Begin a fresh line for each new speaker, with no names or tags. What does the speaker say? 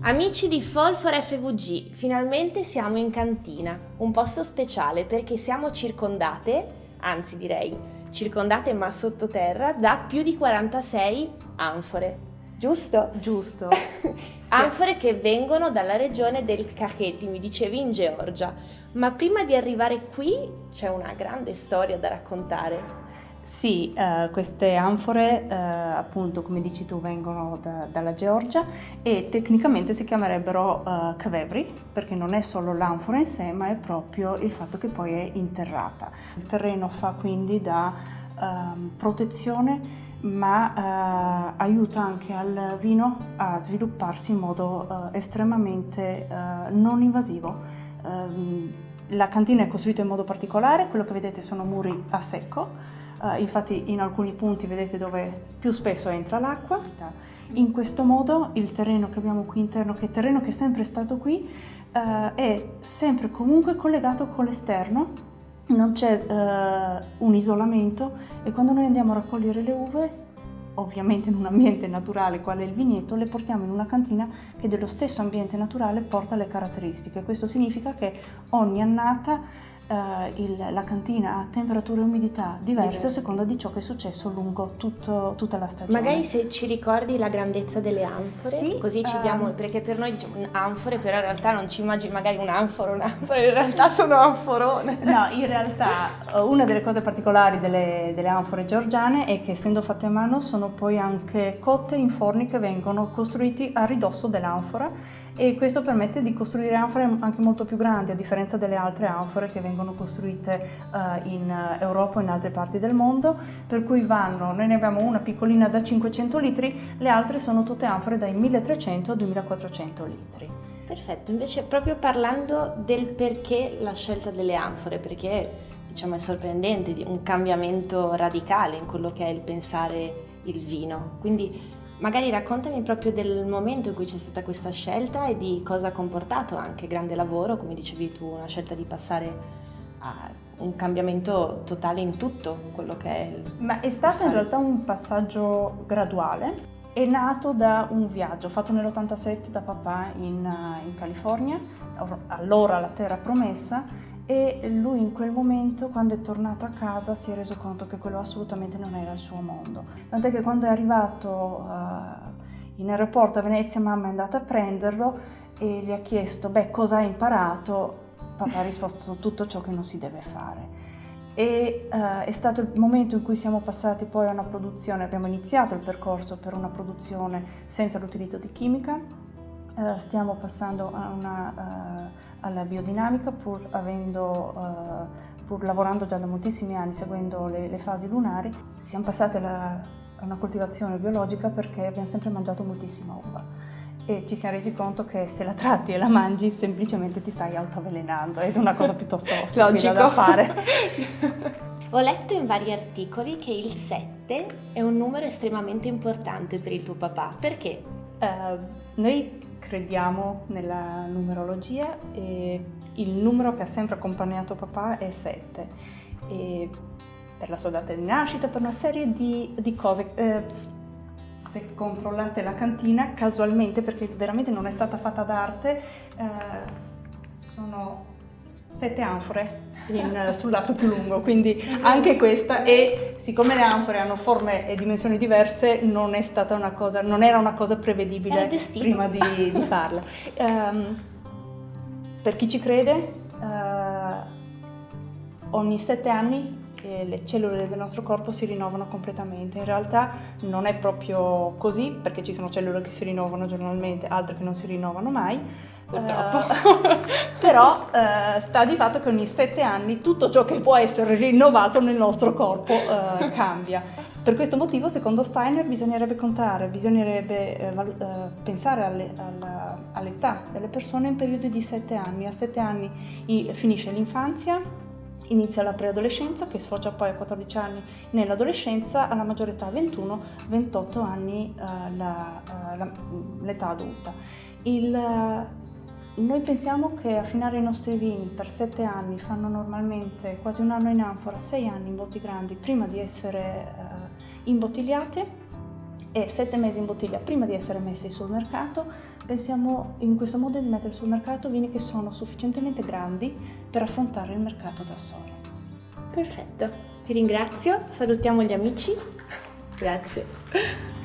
Amici di Fall for FVG, finalmente siamo in cantina, un posto speciale perché siamo circondate, anzi direi circondate ma sottoterra, da più di 46 anfore, giusto?
Giusto.
Anfore che vengono dalla regione del Kakheti, mi dicevi in Georgia, ma prima di arrivare qui c'è una grande storia da raccontare.
Sì, queste anfore, appunto, come dici tu, vengono dalla Georgia e tecnicamente si chiamerebbero kavevri, perché non è solo l'anfora in sé, ma è proprio il fatto che poi è interrata. Il terreno fa quindi da protezione, ma aiuta anche al vino a svilupparsi in modo estremamente non invasivo. La cantina è costruita in modo particolare, quello che vedete sono muri a secco. Infatti in alcuni punti vedete dove più spesso entra l'acqua. In questo modo il terreno che abbiamo qui interno, che è terreno che è sempre stato qui, è sempre comunque collegato con l'esterno, non c'è un isolamento e quando noi andiamo a raccogliere le uve, ovviamente in un ambiente naturale quale è il vigneto, le portiamo in una cantina che dello stesso ambiente naturale porta le caratteristiche. Questo significa che ogni annata la cantina ha temperature e umidità diverse a seconda di ciò che è successo lungo tutta la stagione.
Magari se ci ricordi la grandezza delle anfore,
sì,
così ci diamo, perché per noi diciamo anfore, però in realtà non ci immagini magari un'anfora, in realtà sono anforone.
No, in realtà una delle cose particolari delle anfore georgiane è che essendo fatte a mano sono poi anche cotte in forni che vengono costruiti a ridosso dell'anfora e questo permette di costruire anfore anche molto più grandi, a differenza delle altre anfore che vengono costruite in Europa o in altre parti del mondo, per cui noi ne abbiamo una piccolina da 500 litri, le altre sono tutte anfore dai 1300 a 2400 litri.
Perfetto, invece proprio parlando del perché la scelta delle anfore, perché diciamo è sorprendente, un cambiamento radicale in quello che è il pensare il vino, quindi magari raccontami proprio del momento in cui c'è stata questa scelta e di cosa ha comportato anche grande lavoro, come dicevi tu, una scelta di passare a un cambiamento totale in tutto quello che è
Ma è stato in realtà un passaggio graduale, è nato da un viaggio fatto nell'87 da papà in California, allora la terra promessa, e lui in quel momento, quando è tornato a casa, si è reso conto che quello assolutamente non era il suo mondo. Tant'è che quando è arrivato in aeroporto a Venezia, mamma è andata a prenderlo e gli ha chiesto, cosa hai imparato? Papà ha risposto tutto ciò che non si deve fare. E è stato il momento in cui siamo passati poi a una produzione, abbiamo iniziato il percorso per una produzione senza l'utilizzo di chimica, stiamo passando alla biodinamica pur lavorando già da moltissimi anni seguendo le fasi lunari. Siamo passati a una coltivazione biologica perché abbiamo sempre mangiato moltissima uva e ci siamo resi conto che se la tratti e la mangi semplicemente ti stai autoavvelenando ed è una cosa piuttosto stupida da fare.
Ho letto in vari articoli che il 7 è un numero estremamente importante per il tuo papà. Perché?
Noi crediamo nella numerologia e il numero che ha sempre accompagnato papà è 7. E per la sua data di nascita, per una serie di cose. Se controllate la cantina, casualmente, perché veramente non è stata fatta d'arte, sono 7 anfore sul lato più lungo, quindi anche questa, e siccome le anfore hanno forme e dimensioni diverse non era una cosa prevedibile prima di farla. Per chi ci crede, ogni 7 anni le cellule del nostro corpo si rinnovano completamente. In realtà non è proprio così, perché ci sono cellule che si rinnovano giornalmente, altre che non si rinnovano mai.
Purtroppo.
Però sta di fatto che ogni 7 anni tutto ciò che può essere rinnovato nel nostro corpo cambia. Per questo motivo, secondo Steiner, bisognerebbe pensare all'età delle persone in periodi di 7 anni. A 7 anni finisce l'infanzia, inizia la preadolescenza che sfocia poi a 14 anni nell'adolescenza, alla maggiore età 21-28 anni l'età adulta. Noi pensiamo che affinare i nostri vini per 7 anni fanno normalmente quasi un anno in anfora, 6 anni in botti grandi prima di essere imbottigliati, e 7 mesi in bottiglia prima di essere messi sul mercato. Pensiamo in questo modo di mettere sul mercato vini che sono sufficientemente grandi per affrontare il mercato da soli.
Perfetto, ti ringrazio, salutiamo gli amici. Grazie.